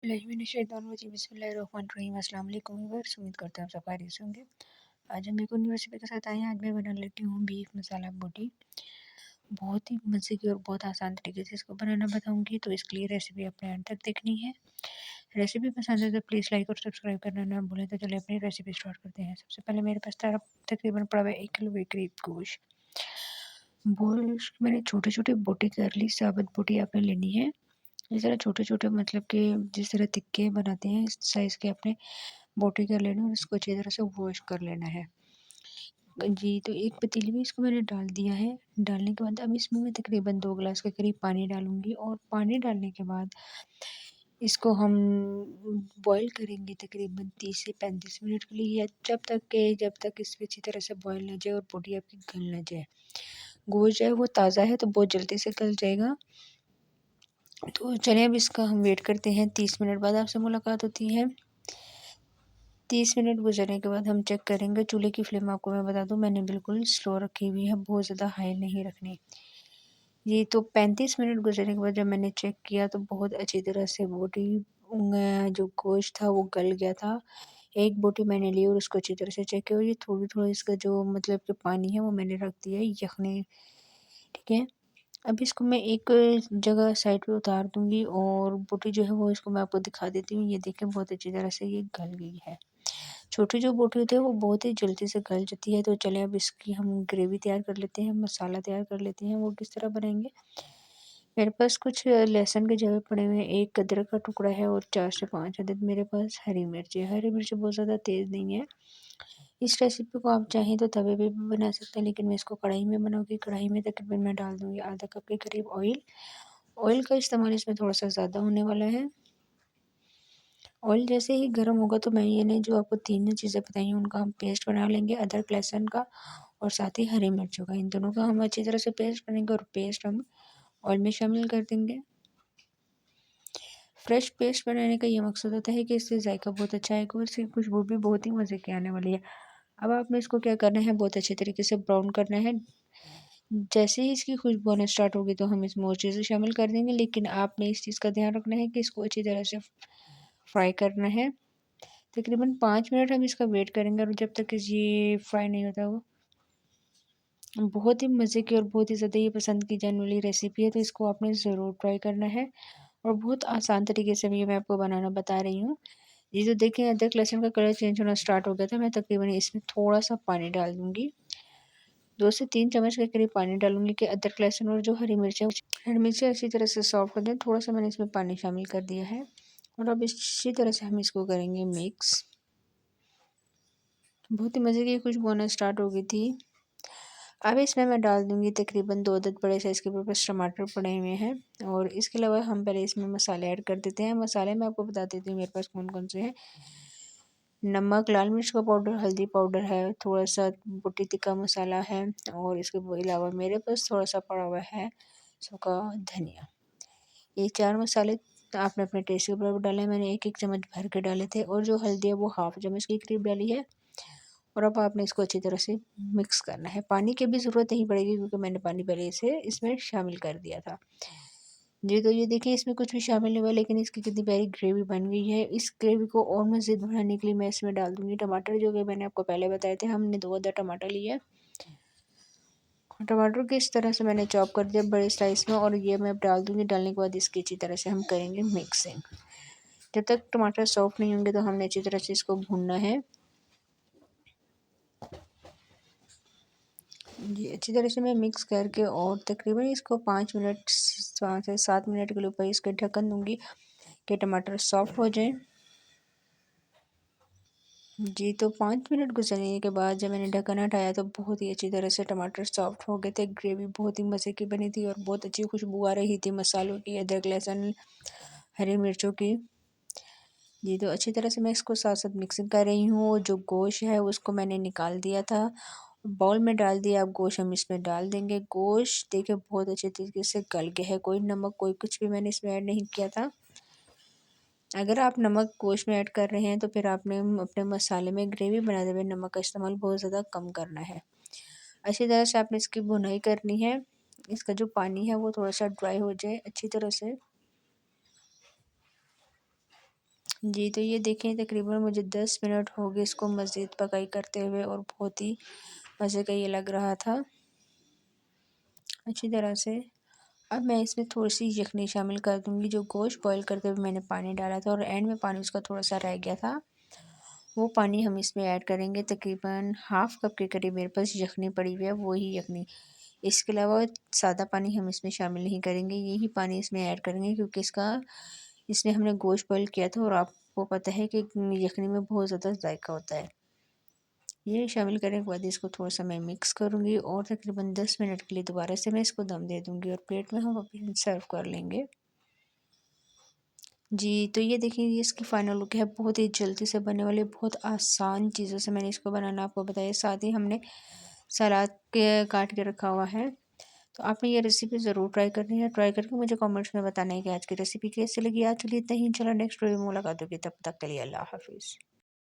बिस्मिल्लाहिर्रहमानिर्रहीम अस्सलाम वालेकुम व्यूअर्स, उम्मीद करता हूँ आप सब खैरियत से होंगे। आज हम एक और न्यू रेसिपी के साथ आए हैं। आज मैं बना लेती हूँ बीफ मसाला बोटी। बहुत ही मज़े की और बहुत आसान तरीके से इसको बनाना बताऊँगी, तो इसके लिए रेसिपी अपने अंत तक देखनी है। रेसिपी पसंद है तो प्लीज़ लाइक और सब्सक्राइब करना ना भूलें। तो चलिए अपनी रेसिपी स्टार्ट करते हैं। सबसे पहले मेरे पास तकरीबन पड़ा हुआ है 1 किलो के करीब गोश्त मैंने छोटे छोटे बोटी कर ली। साबुत बोटी आपने लेनी है। इस तरह छोटे-छोटे मतलब कि जिस तरह टिक्के बनाते हैं इस साइज़ के अपने बोटी कर लेना और इसको अच्छी तरह से वॉश कर लेना है। जी, तो एक पतीली में इसको मैंने डाल दिया है। डालने के बाद अब इसमें मैं तकरीबन 2 गिलास के करीब पानी डालूँगी और पानी डालने के बाद इसको हम बॉयल करेंगे तकरीबन 30 से 35 मिनट के लिए, या जब तक इसमें अच्छी तरह से बॉयल ना जाए और बोटी आपकी गल ना जाए। गोश्त जो है वो ताज़ा है तो बहुत जल्दी से गल जाएगा। तो चलिए अब इसका हम वेट करते हैं। 30 मिनट बाद आपसे मुलाकात होती है। 30 मिनट गुजरने के बाद हम चेक करेंगे। चूल्हे की फ्लेम आपको मैं बता दूं मैंने बिल्कुल स्लो रखी हुई है, बहुत ज़्यादा हाई नहीं रखनी। ये तो 35 मिनट गुजरने के बाद जब मैंने चेक किया तो बहुत अच्छी तरह से बोटी जो गोश्त था वो गल गया था। एक बोटी मैंने ली और उसको अच्छी तरह से चेक किया और ये थोड़ी-थोड़ी इसका जो मतलब कि पानी है वो मैंने रख दिया है यखनी, ठीक है। अब इसको मैं एक जगह साइड पे उतार दूँगी और बोटी जो है वो इसको मैं आपको दिखा देती हूँ। ये देखें बहुत अच्छी तरह से ये गल गई है। छोटी जो बोटी होती है वो बहुत ही जल्दी से गल जाती है। तो चलें अब इसकी हम ग्रेवी तैयार कर लेते हैं, मसाला तैयार कर लेते हैं। वो किस तरह बनाएँगे? मेरे पास कुछ लहसुन के जवे पड़े हुए हैं, 1 अदरक का टुकड़ा है और 4 से 5 अदद मेरे पास हरी मिर्च है। हरी मिर्च बहुत ज़्यादा तेज़ नहीं है। इस रेसिपी को आप चाहें तो तवे पे भी बना सकते हैं, लेकिन मैं इसको कढ़ाई में बनाऊँगी। कढ़ाई में तकरीबन मैं डाल दूँगी आधा कप के करीब ऑयल। ऑयल का इस्तेमाल इसमें थोड़ा-सा ज़्यादा होने वाला है। ऑयल जैसे ही गर्म होगा तो मैंने जो आपको तीनों चीज़ें बताई हैं उनका हम पेस्ट बना लेंगे, अदरक लहसुन का और साथ ही हरी मिर्चों का। इन दोनों का हम अच्छी तरह से पेस्ट बनेंगे और पेस्ट हम ऑयल में शामिल कर देंगे। फ्रेश पेस्ट बनाने का ये मकसद होता है कि इससे जायका बहुत अच्छा आएगा और इसकी खुशबू भी बहुत ही मज़े की आने वाली है। अब आपने इसको क्या करना है, बहुत अच्छे तरीके से ब्राउन करना है। जैसे ही इसकी खुशबू आना स्टार्ट होगी तो हम इसमें और चीज़ें शामिल कर देंगे, लेकिन आपने इस चीज़ का ध्यान रखना है कि इसको अच्छी तरह से फ्राई करना है। तकरीबन 5 मिनट हम इसका वेट करेंगे और जब तक ये फ्राई नहीं होता वो बहुत ही मज़े की और बहुत ही ज़्यादा ये पसंद की जाने वाली रेसिपी है, तो इसको आपने ज़रूर ट्राई करना है और बहुत आसान तरीके से ये मैं आपको बनाना बता रही हूँ। ये जो देखें अदरक लहसुन का कलर चेंज होना स्टार्ट हो गया था, मैं तकरीबन इसमें थोड़ा-सा पानी डाल दूँगी। 2 से 3 चम्मच के करीब पानी डालूँगी कि अदरक लहसुन और जो हरी मिर्ची अच्छी तरह से सॉफ्ट हो जाए। थोड़ा-सा मैंने इसमें पानी शामिल कर दिया है और अब इसी तरह से हम इसको करेंगे मिक्स। बहुत ही मज़े की खुशबू आना स्टार्ट हो गई थी। अब इसमें मैं डाल दूँगी तकरीबन 2 अदद बड़े साइज़ के मेरे पास टमाटर पड़े हुए हैं और इसके अलावा हम पहले इसमें मसाले ऐड कर देते हैं। मसाले मैं आपको बता देती हूँ मेरे पास कौन-कौन से हैं। नमक, लाल मिर्च का पाउडर, हल्दी पाउडर है, थोड़ा-सा बोटी टिक्का मसाला है और इसके अलावा मेरे पास थोड़ा-सा पड़ा हुआ है सूखा धनिया। ये 4 मसाले आपने अपने टेस्ट के बराबर डाले हैं। मैंने 1-1 चम्मच भर के डाले थे और जो हल्दी है वो हाफ़ चम्मच के करीब डाली है और अब आपने इसको अच्छी तरह से मिक्स करना है। पानी की भी ज़रूरत नहीं पड़ेगी क्योंकि मैंने पानी पहले से इसमें शामिल कर दिया था। जी, तो ये देखिए इसमें कुछ भी शामिल नहीं हुआ, लेकिन इसकी कितनी प्यारी ग्रेवी बन गई है। इस ग्रेवी को और मज़ीद बनाने के लिए मैं इसमें डाल दूँगी टमाटर, जो कि मैंने आपको पहले बताए थे। हमने 2 अदद टमाटर लिए। टमाटर को इस तरह से मैंने चॉप कर दिया बड़े स्लाइस में और ये मैं अब डाल दूँगी। डालने के बाद इसकी अच्छी तरह से हम करेंगे मिक्सिंग। जब तक टमाटर सॉफ्ट नहीं होंगे तो हमने अच्छी तरह से इसको भूनना है। जी, अच्छी तरह से मैं मिक्स करके और तकरीबन इसको 5 से 7 मिनट के लिए ऊपर इसके ढक्कन दूँगी कि टमाटर सॉफ्ट हो जाएँ। जी, तो 5 मिनट गुज़रने के बाद जब मैंने ढक्कन हटाया तो बहुत ही अच्छी तरह से टमाटर सॉफ्ट हो गए थे। ग्रेवी बहुत ही मज़े की बनी थी और बहुत अच्छी खुशबू आ रही थी मसालों की, अदरक, लहसुन, हरी मिर्चों की। जी, तो अच्छी तरह से मैं इसको साथ-साथ मिक्सिंग कर रही हूँ और जो गोश्त है उसको मैंने निकाल दिया था, बाउल में डाल दिया। अब गोश्त हम इसमें डाल देंगे। गोश्त देखिए बहुत अच्छे तरीके से गल गया है, कोई नमक कोई कुछ भी मैंने इसमें ऐड नहीं किया था। अगर आप नमक गोश्त में ऐड कर रहे हैं तो फिर आपने अपने मसाले में ग्रेवी बनाते हुए नमक का इस्तेमाल बहुत ज़्यादा कम करना है। अच्छी तरह से आपने इसकी भुनाई करनी है। इसका जो पानी है वो थोड़ा-सा ड्राई हो जाए अच्छी तरह से। जी, तो ये देखें तकरीबन मुझे 10 मिनट हो गए इसको मज़ीद पकाई करते हुए और बहुत ही मज़े का ये लग रहा था अच्छी तरह से। अब मैं इसमें थोड़ी-सी यखनी शामिल कर दूँगी, जो गोश्त बॉयल करते हुए मैंने पानी डाला था और एंड में पानी उसका थोड़ा-सा रह गया था, वो पानी हम इसमें ऐड करेंगे। तकरीबन हाफ़ कप के करीब मेरे पास यखनी पड़ी हुई है, वही यखनी। इसके अलावा सादा पानी हम इसमें शामिल नहीं करेंगे, यही पानी इसमें ऐड करेंगे क्योंकि इसमें हमने गोश्त बॉयल किया था और आपको पता है कि यखनी में बहुत ज़्यादा जायका होता है। ये शामिल करने के बाद इसको थोड़ा-सा मैं मिक्स करूँगी और तकरीबन 10 मिनट के लिए दोबारा से मैं इसको दम दे दूँगी और प्लेट में हम अभी सर्व कर लेंगे। जी, तो ये देखिए ये इसकी फाइनल लुक है, बहुत ही जल्दी से बनने वाली, बहुत आसान चीज़ों से मैंने इसको बनाना आपको बताया, साथ ही हमने सलाद के काट के रखा हुआ है। तो आपने ये रेसिपी ज़रूर ट्राई करनी है, ट्राई करके मुझे कमेंट्स में बताना है कि आज की रेसिपी कैसी लगी। आज के लिए इतना ही, चलो नेक्स्ट वीडियो में मुलाकात होगी, तब तक के लिए अल्लाह हाफ़िज़।